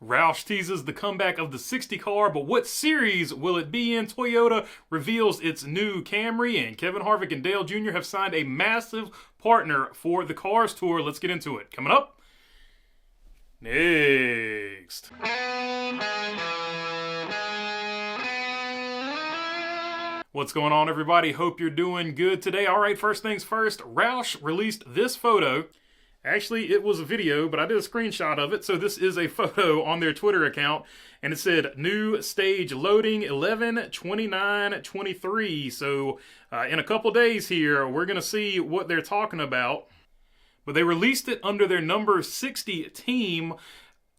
Roush teases the comeback of the 60 car, but what series will it be in? Toyota reveals its new Camry, and Kevin Harvick and Dale Jr. have signed a massive partner for the Cars Tour. Let's get into it. Coming up next. What's going on, everybody? Hope you're doing good today. All right, first things first, Roush released this photo. Actually, it was a video, but I did a screenshot of it. So this is a photo on their Twitter account, and it said, new stage loading 11/29/23. So in a couple days here, we're going to see what they're talking about. But they released it under their number 60 team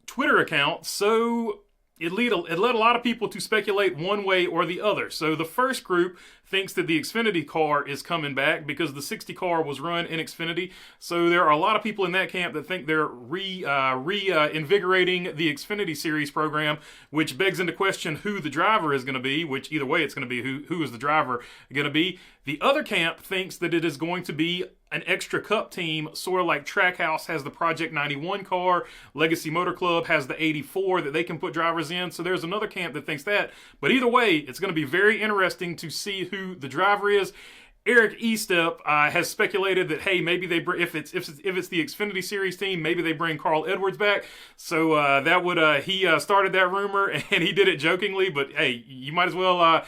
Twitter account, so it led a lot of people to speculate one way or the other. So the first group thinks that the Xfinity car is coming back because the 60 car was run in Xfinity. So there are a lot of people in that camp that think they're reinvigorating the Xfinity Series program, which begs into question who the driver is going to be, which either way it's going to be who is the driver going to be. The other camp thinks that it is going to be an extra cup team, sort of like Trackhouse has the Project 91 car, Legacy Motor Club has the 84 that they can put drivers in. So there's another camp that thinks that. But either way, it's going to be very interesting to see who the driver is. Eric Estep has speculated that, hey, maybe they bring, if it's the Xfinity Series team, maybe they bring Carl Edwards back. So that would he started that rumor, and he did it jokingly. But hey, you might as well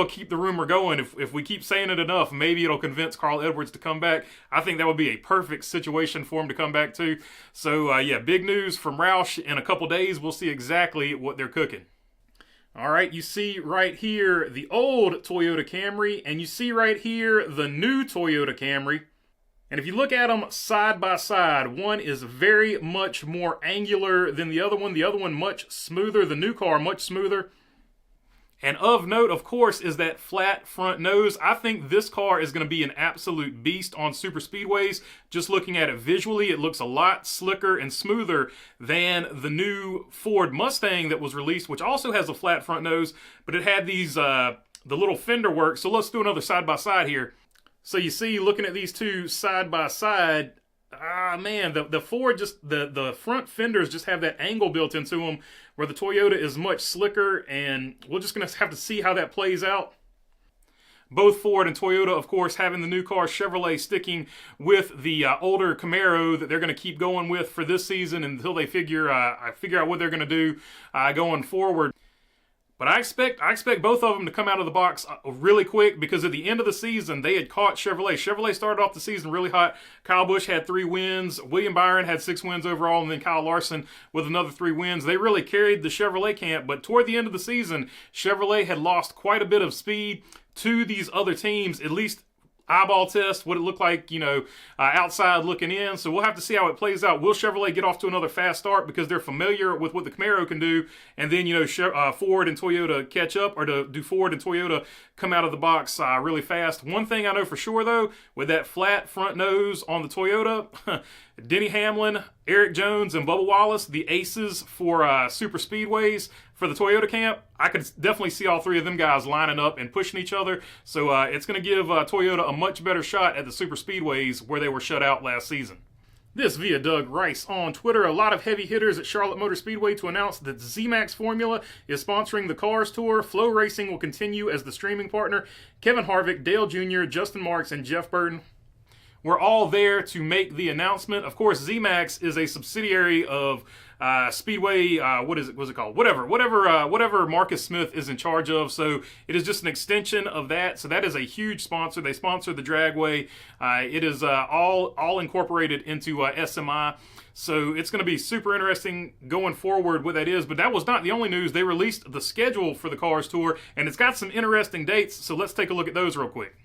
keep the rumor going. If we keep saying it enough, maybe it'll convince Carl Edwards to come back. I think that would be a perfect situation for him to come back to. So yeah, big news from Roush. In a couple days, we'll see exactly what they're cooking. All right, you see right here the old Toyota Camry, and you see right here the new Toyota Camry. And if you look at them side by side, one is very much more angular than the other one much smoother, the new car much smoother. And of note, of course, is that flat front nose. I think this car is going to be an absolute beast on super speedways. Just looking at it visually, it looks a lot slicker and smoother than the new Ford Mustang that was released, which also has a flat front nose, but it had these, the little fender work. So let's do another side by side here. So you see, looking at these two side by side, man, the Ford just, the front fenders just have that angle built into them, where the Toyota is much slicker, and we're just going to have to see how that plays out. Both Ford and Toyota, of course, having the new car. Chevrolet sticking with the older Camaro that they're going to keep going with for this season until they figure out what they're going to do going forward. But I expect both of them to come out of the box really quick, because at the end of the season, they had caught Chevrolet. Chevrolet started off the season really hot. Kyle Busch had 3 wins. William Byron had 6 wins overall, and then Kyle Larson with another 3 wins. They really carried the Chevrolet camp, but toward the end of the season, Chevrolet had lost quite a bit of speed to these other teams, at least eyeball test, what it looked like, outside looking in. So we'll have to see how it plays out. Will Chevrolet get off to another fast start because they're familiar with what the Camaro can do, and then, Ford and Toyota catch up, or do Ford and Toyota come out of the box really fast? One thing I know for sure, though, with that flat front nose on the Toyota, Denny Hamlin, Eric Jones, and Bubba Wallace, the aces for super speedways for the Toyota camp, I could definitely see all 3 of them guys lining up and pushing each other. So it's going to give Toyota a much better shot at the super speedways where they were shut out last season. This via Doug Rice on Twitter. A lot of heavy hitters at Charlotte Motor Speedway to announce that ZMAX Formula is sponsoring the Cars Tour. Flow Racing will continue as the streaming partner. Kevin Harvick, Dale Jr., Justin Marks, and Jeff Burton were all there to make the announcement. Of course, ZMAX is a subsidiary of Speedway, what is it called? Whatever Marcus Smith is in charge of. So it is just an extension of that. So that is a huge sponsor. They sponsor the Dragway. It is all incorporated into SMI. So it's going to be super interesting going forward what that is. But that was not the only news. They released the schedule for the Cars Tour, and it's got some interesting dates. So let's take a look at those real quick.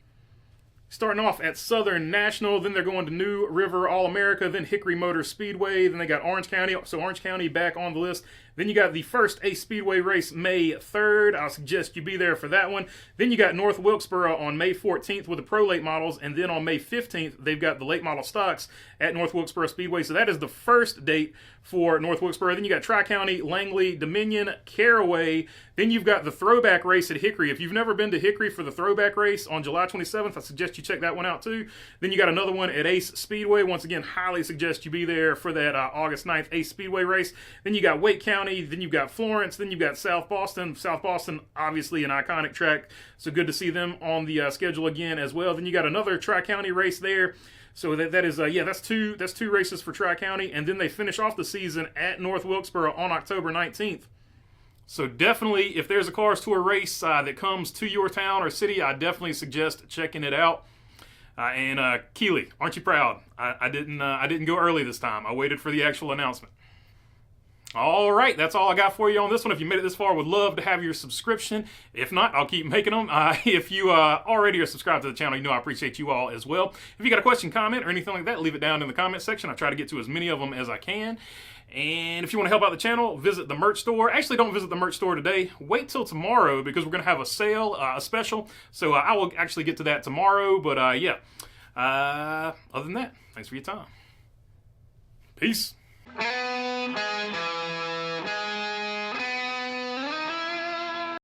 Starting off at Southern National, then they're going to New River All-America, then Hickory Motor Speedway, then they got Orange County, so Orange County back on the list. Then you got the first Ace Speedway race May 3rd. I'll suggest you be there for that one. Then you got North Wilkesboro on May 14th with the Pro Late Models, and then on May 15th, they've got the Late Model Stocks at North Wilkesboro Speedway. So that is the first date for North Wilkesboro. Then you got Tri-County, Langley, Dominion, Caraway. Then you've got the throwback race at Hickory. If you've never been to Hickory for the throwback race on July 27th, I suggest you you check that one out too. Then you got another one at Ace Speedway. Once again, highly suggest you be there for that August 9th Ace Speedway race. Then you got Wake County, then you've got Florence, then you've got South Boston. South Boston, obviously an iconic track, so good to see them on the schedule again as well. Then you got another Tri-County race there. So that is that's two races for Tri-County, and then they finish off the season at North Wilkesboro on October 19th. So definitely, if there's a Cars Tour race that comes to your town or city, I definitely suggest checking it out. And Keeley, aren't you proud? I didn't go early this time. I waited for the actual announcement. All right, that's all I got for you on this one. If you made it this far, would love to have your subscription. If not, I'll keep making them. If you already are subscribed to the channel, you know I appreciate you all as well. If you got a question, comment, or anything like that, leave it down in the comment section. I try to get to as many of them as I can. And if you want to help out the channel, visit the merch store. Actually, don't visit the merch store today. Wait till tomorrow because we're going to have a sale, a special. So I will actually get to that tomorrow. But yeah, other than that, thanks for your time. Peace.